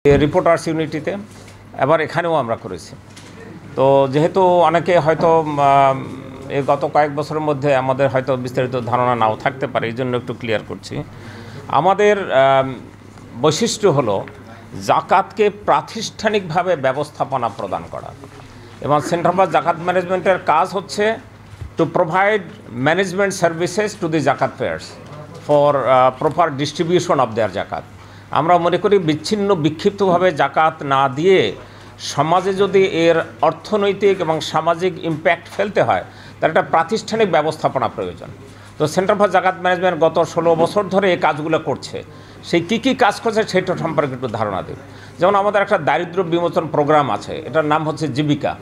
Reporters ইউনিটিতে এবার এখানেও আমরা করেছি। তো যেহেতু অনেকে হয়তো এই গত কয়েক বছরের মধ্যে আমাদের হয়তো বিস্তারিত ধারণা নাও থাকতে পারে, এই জন্য একটু ক্লিয়ার করছি। আমাদের বৈশিষ্ট্য হলো জাকাতকে প্রাতিষ্ঠানিকভাবে ব্যবস্থাপনা প্রদান করা, এবং সেন্টার ফর জাকাত ম্যানেজমেন্টের কাজ হচ্ছে to provide management services to the জাকাত payers for proper distribution of their জাকাত। আমরা মনে করি বিচ্ছিন্ন বিক্ষিপ্তভাবে জাকাত না দিয়ে সমাজে যদি এর অর্থনৈতিক এবং সামাজিক ইম্প্যাক্ট ফেলতে হয় তার একটা প্রাতিষ্ঠানিক ব্যবস্থাপনা প্রয়োজন। তো সেন্টার ফর জাকাত ম্যানেজমেন্ট গত 16 বছর ধরে এই কাজগুলো করছে। সেই কী কাজ করছে সেটা সম্পর্কে একটু ধারণা দেব। যেমন আমাদের একটা দারিদ্র্য বিমোচন প্রোগ্রাম আছে, এটার নাম হচ্ছে জীবিকা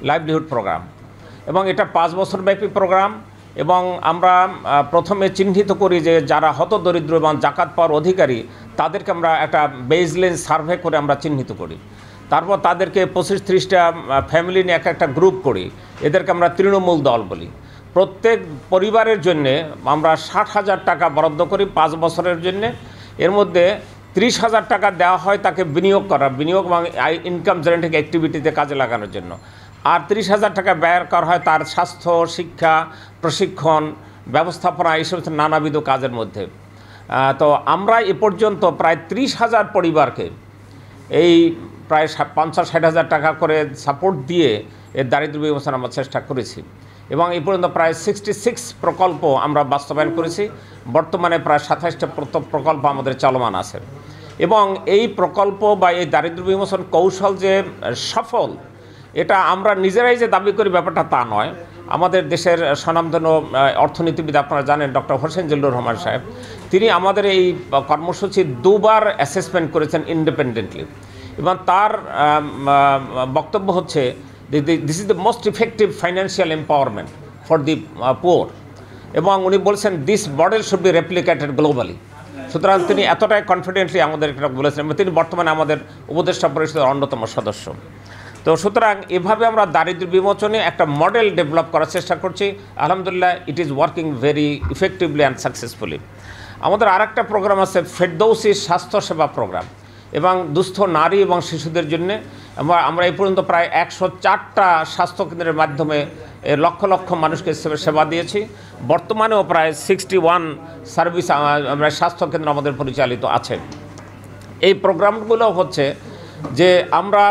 লাইভলিহুড প্রোগ্রাম, এবং এটা 5 বছর ব্যাপী প্রোগ্রাম। এবং আমরা প্রথমে চিহ্নিত করি যে যারা হতদরিদ্র এবং জাকাত পাওয়ার অধিকারী তাদেরকে আমরা একটা বেসলাইন সার্ভে করে আমরা চিহ্নিত করি। তারপর তাদেরকে 25-30টা ফ্যামিলি নিয়ে একটা গ্রুপ করি, এদেরকে আমরা তৃণমূল দল বলি। প্রত্যেক পরিবারের জন্যে আমরা 60,000 টাকা বরাদ্দ করি 5 বছরের জন্যে। এর মধ্যে 30,000 টাকা দেওয়া হয় তাকে বিনিয়োগ এবং ইনকাম জেনারেটিং অ্যাক্টিভিটিতে কাজে লাগানোর জন্য, আর 30,000 টাকা ব্যয় করা হয় তার স্বাস্থ্য, শিক্ষা, প্রশিক্ষণ, ব্যবস্থাপনা, এইসব নানাবিধ কাজের মধ্যে। তো আমরা এ পর্যন্ত প্রায় 30,000 পরিবারকে এই প্রায় 50-60,000 টাকা করে সাপোর্ট দিয়ে এর দারিদ্র্য বিমোচন আমরা চেষ্টা করেছি, এবং এই পর্যন্ত প্রায় 66 প্রকল্প আমরা বাস্তবায়ন করেছি। বর্তমানে প্রায় 27টা প্রকল্প আমাদের চলমান আছে। এবং এই প্রকল্প বা এই দারিদ্র্য বিমোচন কৌশল যে সফল, এটা আমরা নিজেরাই যে দাবি করি ব্যাপারটা তা নয়। আমাদের দেশের স্বনামধন্য অর্থনীতিবিদ আপনারা জানেন ডক্টর হোসেন জিল্লুর রহমান সাহেব, তিনি আমাদের এই কর্মসূচি 2বার অ্যাসেসমেন্ট করেছেন ইন্ডিপেন্ডেন্টলি, এবং তার বক্তব্য হচ্ছে this is the most effective financial empowerment for the poor, এবং উনি বলছেন this model should be replicated globally. সুতরাং তিনি এতটাই কনফিডেন্টলি আমাদের এটা বলেছেন, এবং তিনি বর্তমানে আমাদের উপদেষ্টা পরিষদের অন্যতম সদস্য। তো সুতরাং এভাবে আমরা দারিদ্র্য বিমোচনে একটা মডেল ডেভেলপ করার চেষ্টা করছি। আলহামদুলিল্লাহ it is working very effectively and successfully. আমাদের আরেকটা প্রোগ্রাম আছে ফেরদৌসি স্বাস্থ্যসেবা প্রোগ্রাম, এবং দুস্থ নারী এবং শিশুদের জন্য আমরা এই পর্যন্ত প্রায় 104টা স্বাস্থ্যকেন্দ্রের মাধ্যমে লক্ষ লক্ষ মানুষকে সেবা দিয়েছি। বর্তমানেও প্রায় 61 সার্ভিস আমরা স্বাস্থ্যকেন্দ্র আমাদের পরিচালিত আছে। এই প্রোগ্রামগুলো হচ্ছে যে আমরা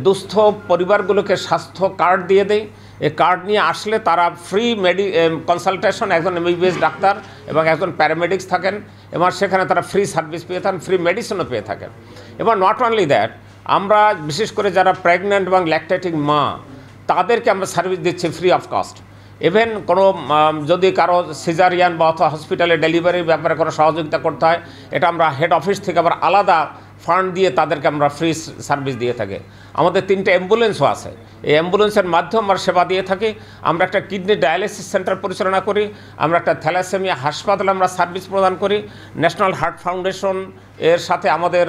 দুস্থ পরিবারগুলোকে স্বাস্থ্য কার্ড দিয়ে দেই। এই কার্ড নিয়ে আসলে তারা ফ্রি কনসালটেশন, একজন MBBS ডাক্তার এবং একজন প্যারামেডিক্স থাকেন, এবং সেখানে তারা ফ্রি সার্ভিস পেয়ে থাকেন, ফ্রি মেডিসিনও পেয়ে থাকেন। এবং নট অনলি দ্যাট, আমরা বিশেষ করে যারা প্রেগন্যান্ট এবং ল্যাকটেটিং মা তাদেরকে আমরা সার্ভিস দিচ্ছি ফ্রি অফ কস্ট। ইভেন কোনো যদি কারো সিজারিয়ান বা অথবা হসপিটালে ডেলিভারির ব্যাপারে কোনো সহযোগিতা করতে হয়, এটা আমরা হেড অফিস থেকে আবার আলাদা ফান্ড দিয়ে তাদেরকে আমরা ফ্রি সার্ভিস দিয়ে থাকি। আমাদের 3টে অ্যাম্বুলেন্সও আছে, এই অ্যাম্বুলেন্সের মাধ্যমে আমরা সেবা দিয়ে থাকি। আমরা একটা কিডনি ডায়ালিসিস সেন্টার পরিচালনা করি, আমরা একটা থ্যালাসেমিয়া হাসপাতালে আমরা সার্ভিস প্রদান করি। ন্যাশনাল হার্ট ফাউন্ডেশন এর সাথে আমাদের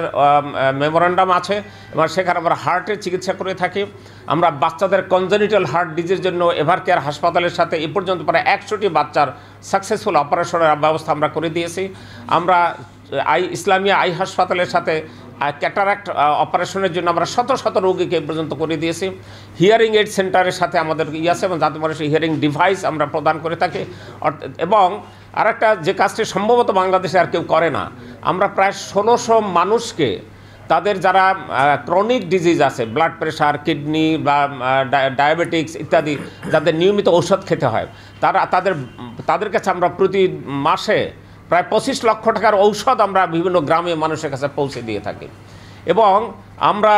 মেমোরেন্ডাম আছে, এবং সেখানে আমরা হার্টের চিকিৎসা করে থাকি। আমরা বাচ্চাদের কনজেনিটাল হার্ট ডিজিজের জন্য এভারকেয়ার হাসপাতালের সাথে এ পর্যন্ত প্রায় 100টি বাচ্চার সাকসেসফুল অপারেশনের ব্যবস্থা আমরা করে দিয়েছি। আমরা ইসলামিয়া আই হাসপাতালের সাথে ক্যাটারাক্ট অপারেশনের জন্য আমরা শত রোগীকে পর্যন্ত করে দিয়েছি। হিয়ারিং এইড সেন্টারের সাথে আমাদের আছে, এবং যাতে মানুষের হিয়ারিং ডিভাইস আমরা প্রদান করে থাকি। এবং আরেকটা যে কাজটি সম্ভবত বাংলাদেশে আর কেউ করে না, আমরা প্রায় 1600 মানুষকে তাদের যারা ক্রনিক ডিজিজ আছে, ব্লাড প্রেশার, কিডনি বা ডায়াবেটিক্স ইত্যাদি, যাদের নিয়মিত ঔষধ খেতে হয়, তাদের কাছে আমরা প্রতি মাসে প্রায় 25 লক্ষ টাকার ঔষধ আমরা বিভিন্ন গ্রামে মানুষের কাছে পৌঁছে দিয়ে থাকি। এবং আমরা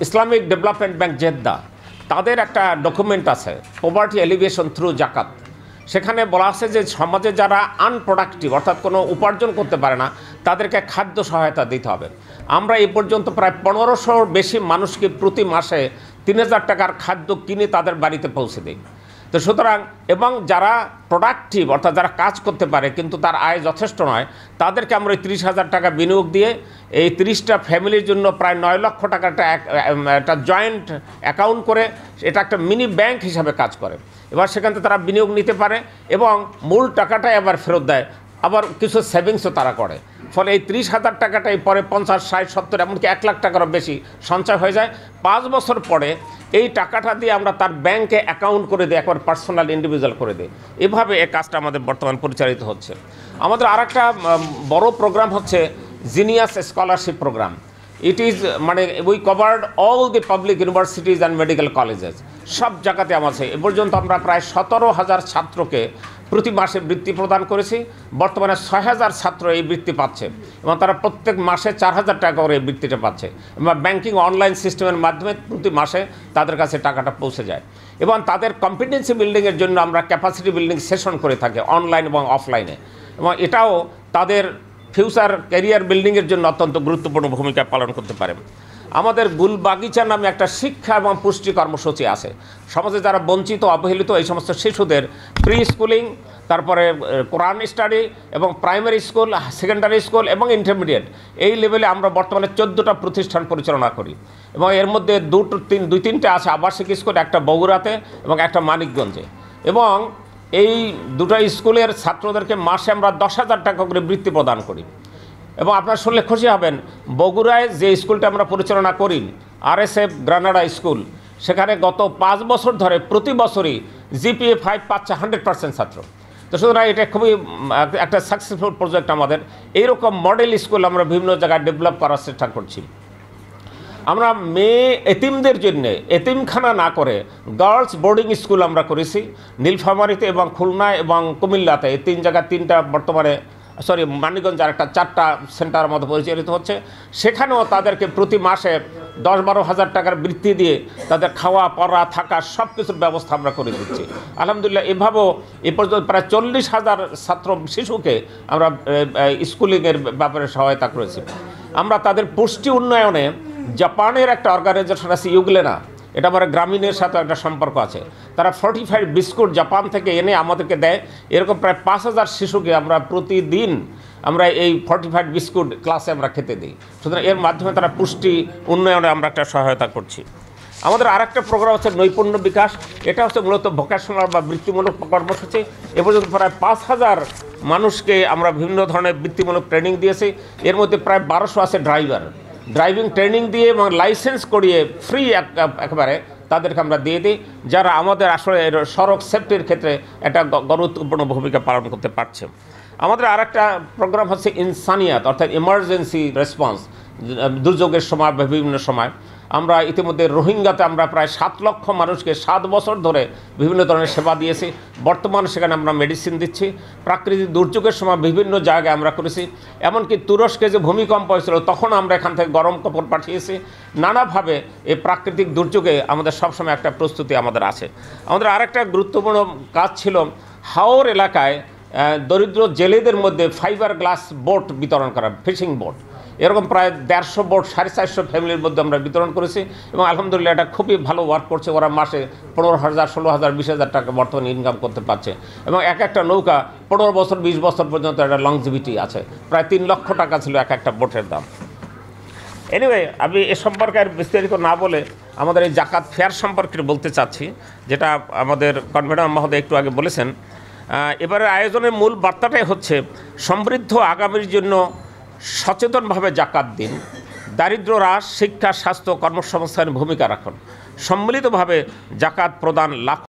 ইসলামিক ডেভেলপমেন্ট ব্যাংক জেদ্দা, তাদের একটা ডকুমেন্ট আছে পভার্টি এলিভিয়েশন থ্রু জাকাত। সেখানে বলা আছে যে সমাজে যারা আনপ্রোডাক্টিভ, অর্থাৎ কোনো উপার্জন করতে পারে না, তাদেরকে খাদ্য সহায়তা দিতে হবে। আমরা এই পর্যন্ত প্রায় 1500 বেশি মানুষকে প্রতি মাসে 3000 টাকার খাদ্য কিনে তাদের বাড়িতে পৌঁছে দিই। তো সুতরাং, এবং যারা প্রোডাক্টিভ, অর্থাৎ যারা কাজ করতে পারে কিন্তু তার আয় যথেষ্ট নয়, তাদেরকে আমরা ওই 30,000 টাকা বিনিয়োগ দিয়ে এই 30টা ফ্যামিলির জন্য প্রায় 9 লক্ষ টাকা একটা জয়েন্ট অ্যাকাউন্ট করে এটা একটা মিনি ব্যাংক হিসাবে কাজ করে। এবার সেখান থেকে তারা বিনিয়োগ নিতে পারে এবং মূল টাকাটাই আবার ফেরত দেয়। আবার কিছু সেভিংসও তারা করে। ফলে এই 30,000 টাকাটাই পরে 50, 60, 70 এমনকি 1 লাখ টাকারও বেশি সঞ্চয় হয়ে যায়। 5 বছর পরে এই টাকাটা দিয়ে আমরা তার ব্যাংকে অ্যাকাউন্ট করে দিই, একবার পার্সোনাল ইন্ডিভিজুয়াল করে দিই। এভাবে এই কাজটা আমাদের বর্তমান পরিচালিত হচ্ছে। আমাদের আরেকটা বড় প্রোগ্রাম হচ্ছে genius scholarship program. It is মানে we covered all the public universities and medical colleges, সব জায়গাতে আছে। এ পর্যন্ত আমরা প্রায় 17,000 ছাত্রকে প্রতি মাসে বৃত্তি প্রদান করেছি। বর্তমানে 6,000 ছাত্র এই বৃত্তি পাচ্ছে এবং তারা প্রত্যেক মাসে 4,000 টাকা করে এই বৃত্তিটা পাচ্ছে এবং ব্যাংকিং অনলাইন সিস্টেমের মাধ্যমে প্রতি মাসে তাদের কাছে টাকাটা পৌঁছে যায়। এবং তাদের কম্পিটেন্সি বিল্ডিংয়ের জন্য আমরা ক্যাপাসিটি বিল্ডিং সেশন করে থাকি অনলাইন এবং অফলাইনে, এবং এটাও তাদের ফিউচার ক্যারিয়ার বিল্ডিংয়ের জন্য অত্যন্ত গুরুত্বপূর্ণ ভূমিকা পালন করতে পারে। আমাদের গুলবাগিচা নামে একটা শিক্ষা এবং পুষ্টি কর্মসূচি আছে। সমাজে যারা বঞ্চিত, অবহেলিত এই সমস্ত শিশুদের প্রি স্কুলিং, তারপরে কোরআন স্টাডি এবং প্রাইমারি স্কুল, সেকেন্ডারি স্কুল এবং ইন্টারমিডিয়েট এই লেভেলে আমরা বর্তমানে 14টা প্রতিষ্ঠান পরিচালনা করি এবং এর মধ্যে 2-3টে আছে আবাসিক স্কুল, একটা বগুড়াতে এবং একটা মানিকগঞ্জে। এবং এই দুটো স্কুলের ছাত্রদেরকে মাসে আমরা 10,000 টাকা করে বৃত্তি প্রদান করি। এবং আপনারা শুনলে খুশি হবেন, বগুড়ায় যে স্কুলটা আমরা পরিচালনা করি RSF গ্রানাডা স্কুল, সেখানে গত 5 বছর ধরে প্রতি বছরই GPA 5 পাচ্ছে 100% ছাত্র। তো সুতরাং এটা খুবই একটা সাকসেসফুল প্রজেক্ট আমাদের। এইরকম মডেল স্কুল আমরা বিভিন্ন জায়গায় ডেভেলপ করার চেষ্টা করছি। আমরা মেয়ে এতিমদের জন্য এতিমখানা না করে গার্লস বোর্ডিং স্কুল আমরা করেছি নীলফামারীতে এবং খুলনায় এবং কুমিল্লাতে। এই 3 জায়গায় 3টা বর্তমানে মানিকগঞ্জ আর একটা 4টা সেন্টারের মতো পরিচালিত হচ্ছে। সেখানেও তাদেরকে প্রতি মাসে 10-12 হাজার টাকার বৃত্তি দিয়ে তাদের খাওয়া পড়া থাকা সব কিছুর ব্যবস্থা আমরা করে দিচ্ছি আলহামদুলিল্লাহ। এভাবেও এ পর্যন্ত প্রায় 40,000 ছাত্র শিশুকে আমরা স্কুলিংয়ের ব্যাপারে সহায়তা করেছি। আমরা তাদের পুষ্টি উন্নয়নে জাপানের একটা অর্গানাইজেশন আছে ইউগ্লেনা, এটা আমার গ্রামীণের সাথে একটা সম্পর্ক আছে। তারা 45 বিস্কুট জাপান থেকে এনে আমাদেরকে দেয়। এরকম প্রায় 5,000 শিশুকে আমরা প্রতিদিন আমরা এই 45 বিস্কুট ক্লাসে আমরা খেতে দিই। সুতরাং এর মাধ্যমে তারা পুষ্টি উন্নয়নে আমরা একটা সহায়তা করছি। আমাদের আরেকটা প্রোগ্রাম হচ্ছে নৈপুণ্য বিকাশ। এটা হচ্ছে মূলত ভোকেশনাল বা বৃত্তিমূলক কর্মসূচি। এ পর্যন্ত প্রায় 5,000 মানুষকে আমরা বিভিন্ন ধরনের বৃত্তিমূলক ট্রেনিং দিয়েছি। এর মধ্যে প্রায় 1200 আছে ড্রাইভিং ট্রেনিং দিয়ে এবং লাইসেন্স করিয়ে ফ্রি একেবারে তাদেরকে আমরা দিয়ে দিই, যারা আমাদের আসলে সড়ক সেফটির ক্ষেত্রে একটা গুরুত্বপূর্ণ ভূমিকা পালন করতে পারছে। আমাদের আরেকটা প্রোগ্রাম হচ্ছে ইনসানিয়াত, অর্থাৎ ইমার্জেন্সি রেসপন্স, দুর্যোগের সময় বা বিভিন্ন সময়। আমরা ইতিমধ্যে রোহিঙ্গাতে আমরা প্রায় 7 লক্ষ মানুষকে 7 বছর ধরে বিভিন্ন ধরনের সেবা দিয়েছি। বর্তমানে সেখানে আমরা মেডিসিন দিচ্ছি। প্রাকৃতিক দুর্যোগের সময় বিভিন্ন জায়গায় আমরা করেছি। এমনকি তুরস্কে যে ভূমিকম্প হয়েছিল তখন আমরা এখান থেকে গরম কাপড় পাঠিয়েছি। নানাভাবে এই প্রাকৃতিক দুর্যোগে আমাদের সবসময় একটা প্রস্তুতি আমাদের আছে। আমাদের আরেকটা গুরুত্বপূর্ণ কাজ ছিল হাওর এলাকায় দরিদ্র জেলেদের মধ্যে ফাইবার গ্লাস বোট বিতরণ করা, ফিশিং বোট। এরকম প্রায় 150 বোট 450 ফ্যামিলির মধ্যে আমরা বিতরণ করেছি এবং আলহামদুলিল্লাহ এটা খুবই ভালো ওয়ার্ক করছে। ওরা মাসে 15,000, 16,000, 20,000 টাকা বর্তমানে ইনকাম করতে পারছে এবং একটা নৌকা 15 বছর 20 বছর পর্যন্ত একটা লংজিভিটি আছে। প্রায় 3 লক্ষ টাকা ছিল একটা বোটের দাম। এনিওয়ে, আমি এ সম্পর্কে আর বিস্তারিত না বলে আমাদের এই জাকাত ফেয়ার সম্পর্কে বলতে চাচ্ছি, যেটা আমাদের কনভেনর মহোদয় একটু আগে বলেছেন। এবারের আয়োজনের মূল বার্তাটাই হচ্ছে সমৃদ্ধ আগামীর জন্য সচেতনভাবে জাকাত দিন, দারিদ্র্য হ্রাস, শিক্ষা, স্বাস্থ্য, কর্মসংস্থানের ভূমিকা রাখুন। সম্মিলিতভাবে জাকাত প্রদান লাখো